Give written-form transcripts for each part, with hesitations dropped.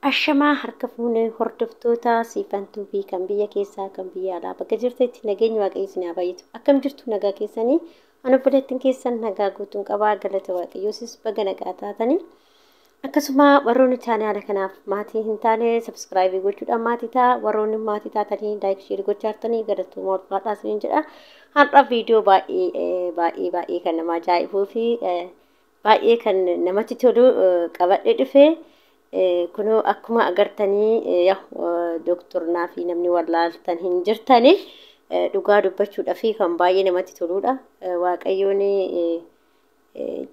Ashamaa harka fuunee hordoftoota siifantuu fi kan biyya keessaa kan biyya alaa bakka jirtetti nageenya waaqayyoo isin haa baay'atu. Akkam jirtu nagaa keessanii ana obboleettiin keessan nagaa guutuun qabaa galata waaqayyoosis baga nagaa taatanii akkasuma warroonni chaanaala kanaaf maatii hin taane sabskraayibii gochuudhaan maatii ta'a warroonni maatii taatanii laayik sheerii gochaartanii galatoomaa ulfaadhaa isiniin jedha. Har'a viidiyoo baay'ee kan nama ajaa'ibuu fi baay'ee kan namatti tolu qabadhee dhufee kuno akkuma agartanii doktornaa fi namni wallaaltan hin jirtani dhugaa dubbachuudha fi kan baay'ee namatti toludha. Waaqayyoon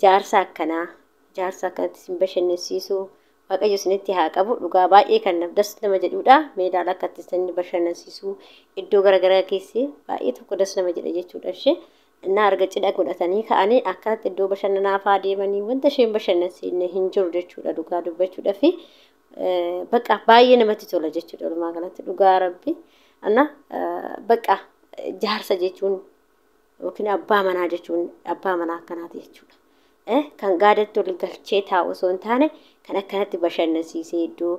jaarsa akkanatti isin bashannansiisu waaqayyo isinitti haa qabu. Dhugaa baay'ee kan das nama jedhudha. Meedaala akkatti isin bashannansiisu iddoo garaagaraa keessi baay'ee tokko das nama jedha jechuudha ishee. እና argacidha godhatanii ka'anii akkatti iddoo bashannanaa fa'aa deemanii wanta isheen bashannansiisne hin jiru jechuudha dhugaa dubbachuudha fi bakka baay'ee namatti tola jechuudha walumaa galatti dhugaa rabbi anna bakka jaarsa jechuun yookiin abbaa manaa jechuun abbaa manaa akkanaati jechuudha kan gaadatti ol galchee taa'u osoo hin taane kan akkanatti bashannansiisee iddoo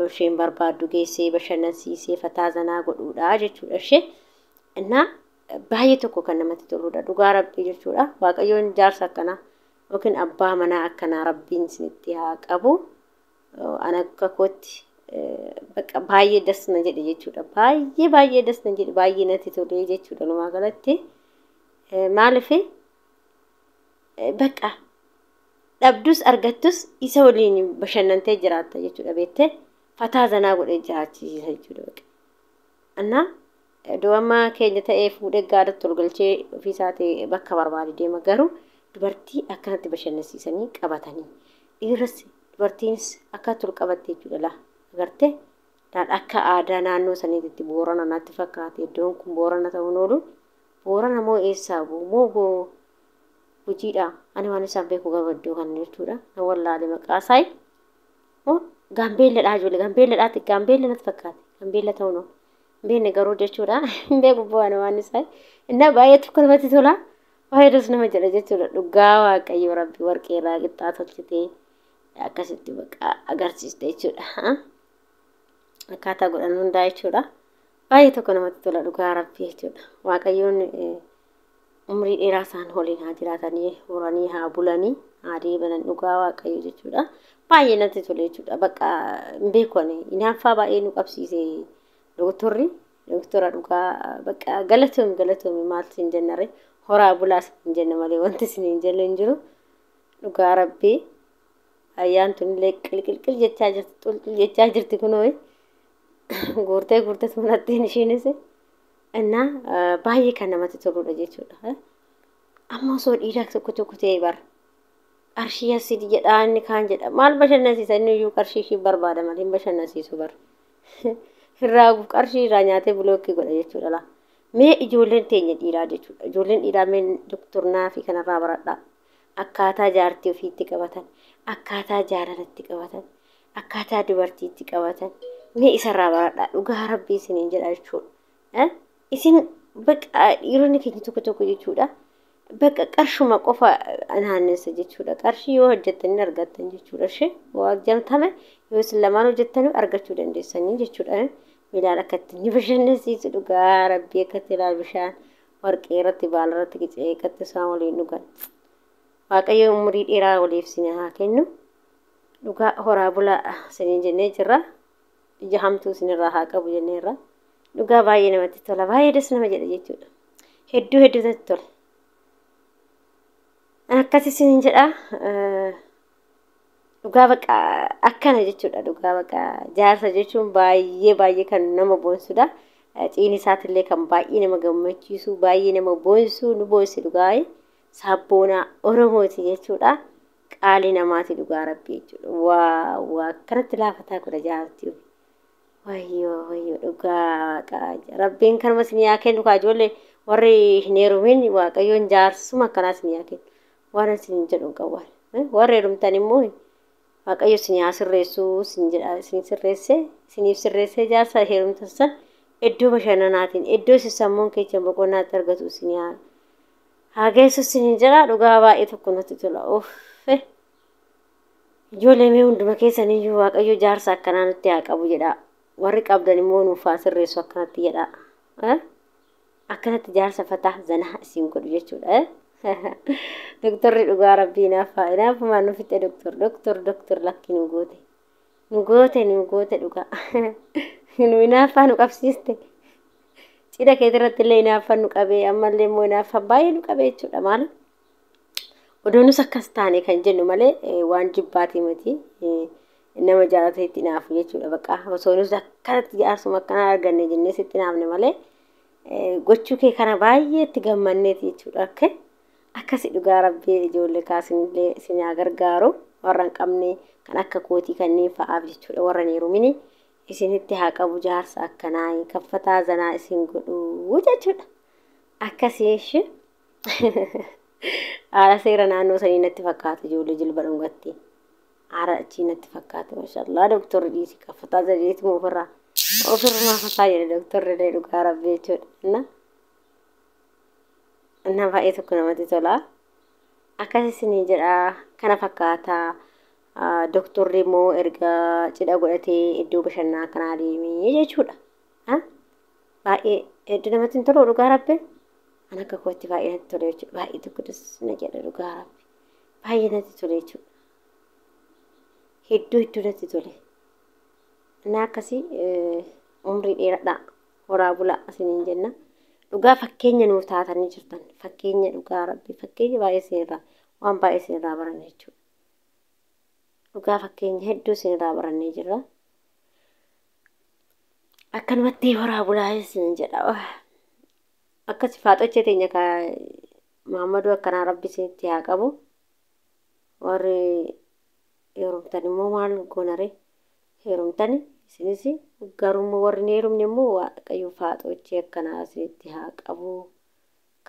isheen barbaaddu geessee bashannansiisee fataazanaa godhuudha jechuudha ishee እና baay'ee tokko kan namatti toludha dhugaa rabbii jechuudha. Waaqayyoon jaarsa akkanaa yookiin abbaa manaa akkanaa rabbiin isinitti haa qabu. Ana akka kootti bakka baay'ee das na jedhe jechuudha. Baay'ee das na jedhe baay'ee natti tole jechuudha walumaa galatti. Maaliif bakka dhabdus argattus isa waliin bashannantee jiraatta jechuudha beektee fataazanaa godhee jiraachisa jechuudha bakka. Annaa do'ammaa keenya ta'ee fuudhee gaadatti ol galchee ofiisaatii bakka barbaade deema garuu dubartii akkanatti bashannansiisanii qabatanii dhiirris dubartiinis akkatti ol qabatte jechuudha laa agartee akka aadaa naannoo saniitti boorana natti fakkaate iddoon kun boorana ta'uun oolu boorana moo eessaa moo hojiidha ani waan isaan beeku gabaddoo kan jechuudha na wallaale maqaasaay gaambeelladhaa ijoollee gaambeella natti fakkaate gaambeella ta'uun oolu. Bine garuu jechuudha beeku bu'aan waan isaa inna baay'ee tokko namatti tola baay'ee das nama jedha jechuudha dhugaa waaqayyo rabbi warqee irraa qixxaa tolchitee akkasitti bakka agarsiiste jechuudha akkaataa godhan hundaa jechuudha baay'ee tokko namatti tola dhugaa rabbi jechuudha waaqayyoon umrii dheeraa isaan waliin haa jiraatanii horanii haa bulanii haa deebinan dhugaa waaqayyo jechuudha baay'ee natti tola jechuudha bakka beekone inaaffaa baay'ee nu qabsiise. Doktora dhugaa bakka galatoomii maal sin jennare horaa bulaas hin jenne malee wanti sin hin jenne hin jiru dhugaa rabbii ayyaan tun illee qilqilqil jechaa jirti kunoo guurtee tunattiin ishiinis innaa baay'ee kan namatti toludha jechuudha. Amma osoo dhiiraa tokko ta'e bara qarshii asii jedhaa inni kaan jedha maal bashannansiisa inni iyyuu qarshii ishii barbaada malee bashannansiisu bara. Hirraa qarshii irraa nyaatee bulookii godha jechuudha laa. Mee ijoolleen teenya dhiiraa jechuudha. Ijoolleen dhiiraa mee doktornaa fi kanarraa baradhaa. Akkaataa jaartii ofiitti qabatan, akkaataa jaalalatti qabatan, akkaataa dubartiitti qabatan. Mee isarraa baradhaa dhugaa rabbii isiniin jedha jechuudha. Isin bakka dhiironni keenya tokko jechuudha. Bakka qarshuma qofa naannessa jechuudha. Qarshii yoo hojjettanii argattan jechuudha. Ishee waa jamtame yoo isin lamaan hojjettanii argachuu dandeessanii jechuudha. Milaan akkatti ni bashannansiisu dhugaa rabbii akkatti ilaal bishaan warqee irratti baala irratti qicee akkatti isaan waliin dhugan. Waaqayyo umurii dheeraa waliif isin haa kennu. Dhugaa horaa bulaa isiniin jennee jirra. Ija hamtuu isinirraa haa qabu jenneerra. Dhugaa baay'ee namatti tola baay'ee das nama jedha jechuudha. Hedduu natti tola. Akkas isiniin jedha. Dhugaa bakka akkana jechuudha dhugaa bakka jaarsa jechuun baay'ee kan nama boonsudha. Ciini isaatillee kan baay'ee nama gammachiisu baay'ee nama boonsu nu boonsi dhugaa sabboonaa Oromooti jechuudha. Qaalii namaati dhugaa rabbii jechuudha. Waa akkanatti laafataa godha jaartii. Wayyoo dhugaa rabbiin kanuma isin yaa kennu kaa ijoollee warri hin heerumin waaqayyoon jaarsuma akkanaas isin yaa kennu waan isin jedhu qaban warri heerumtan immoo waaqayyo isin yaa sirreessuu isin jedha isin sirreessee isiniif sirreessee jaarsa heerumtan san iddoo bashannanaatiin iddoo sammuun keenya boqonnaa argatu isin yaa hageessu isin jira dhugaa baay'ee tokko natti tola offe ijoollee mee hunduma keessaniyyuu waaqayyo jaarsa akkanaa nutti haa qabu jedha warri qabdan immoo nuuf haa sirreessu akkanatti jedha akkanatti jaarsa fataa zanaa isin godhu jechuudha doktorri dhugaa rabbii naafuma nu fixe doktor lakki nu goote dhugaa nu inaafaa nu qabsiiste cidha keetirratti illee inaafaa nu qabee ammallee immoo inaafaa baay'ee nu qabee jechuudha maal odoonus akkas taane kan jennu malee waan jibbaatii miti nama jaallatee itti naafu jechuudha baqa osoonus akkanatti jaarsuma akkanaa arganne jennee sitti naafne malee gochuu kee kana baay'ee itti gammanneeti jechuudha akkasi dhugaa rabbii ijoollee kaasinillee isin haa gargaaru warra hin qabne kan akka kootii kanneen fa'aaf jechuudha warra hin heerumini isinitti haa qabu jaarsa akkanaa kaffataa zanaa isin godhu jechuudha akkasiishi haala seera naannoo sanii natti fakkaata ijoollee jilba dhungatti haala achii natti fakkaata maashaallah doktorri dhiisi kaffataa zadeeti ofirraa fataa jedhe doktorri illee dhugaa rabbii jechuudha na baay'ee tokko namatti tola akkas isinii jedha kana fakkaata doktorri immoo erga cidha godhatee iddoo bashannanaa kanaa deemee jechuudha baay'ee hedduu namatti hin tolu dhugaa rabbii ana akka kootti baay'ee natti tole jechuudha baay'ee tokko na jedha dhugaa rabbii baay'ee natti tole jechuudha hedduu natti tole na akkasii umrii dheeraadha horaa bulaa isiniin jenna dhugaa fakkeenya nuuf taatanii jirtan fakkeenya dhugaa rabbii fakkeenya baay'ee isinirraa waan baay'ee isinirraa baranne jechuudha dhugaa fakkeenya hedduu isinirraa barannee jirra akkanumatti horaa bulaa isiniin jedha akkasi faaxochee teenya ka Muhammadu akkanaa rabbi isinitti haa qabu warri heerumtan immoo maal goonare heerumtani isinis garuu warri heerumne immoo waaqayyo faaxochee akkanaa isinitti haa qabu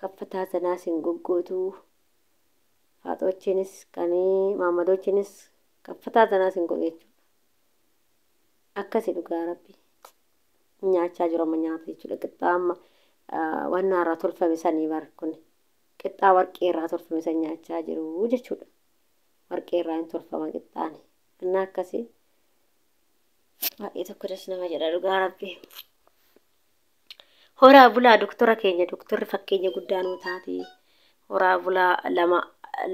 kaffataa zanaa isin goggootu faaxocheenis kan Muhammadocheenis kaffataa zanaa isin godhu jechuudha akkasi dhugaa rabbi nyaachaa jiru amma nyaata jechuudha qixxaa amma waan irraa tolfame sanii barkun qixxaa warqee irraa tolfame san nyaachaa jiru jechuudha warqee irraa hin tolfama qixxaani innaa akkasii baay'ee tokko das nama jedha dhugaa rabbii horaa bulaa doktora keenya doktorri fakkeenya guddaa nuu taati horaa bulaa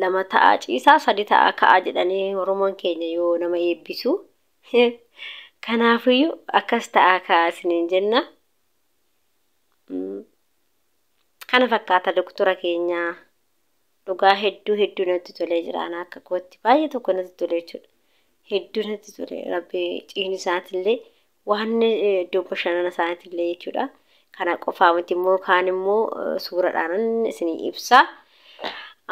lama ta'a ciisaa sadi ta'a ka'aa jedhanii oromoon keenya yoo nama eebbisu kanaafiyyuu akkas ta'a ka'aa isiniin jenna kana fakkaata doktora keenya dhugaa hedduu natti tolee jira ana akka kootti baay'ee tokko natti tolee jechuudha hedduu natti tolee rabbi ciini isaatillee waan iddoo bashannana isaatillee jechuudha kana qofaa miti immoo kaan immoo suuraadhaan isinii ibsa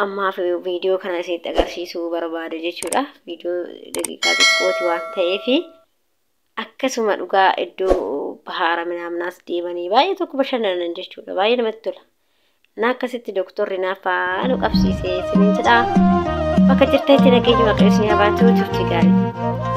ammaaf viidiyoo kana isinitti agarsiisuu barbaada jechuudha viidiyoo daqiiqaa xiqqooti waan ta'eefi akkasuma dhugaa iddoo bahaara minaamnaas deemanii baay'ee tokko bashannanan jechuudha baay'ee namatti tola na akkasitti doktorri naafaa nu qabsiisee isiniin jedha bakka jirtanitti nageenya waaqayyo isin haa baatu turtii gaarii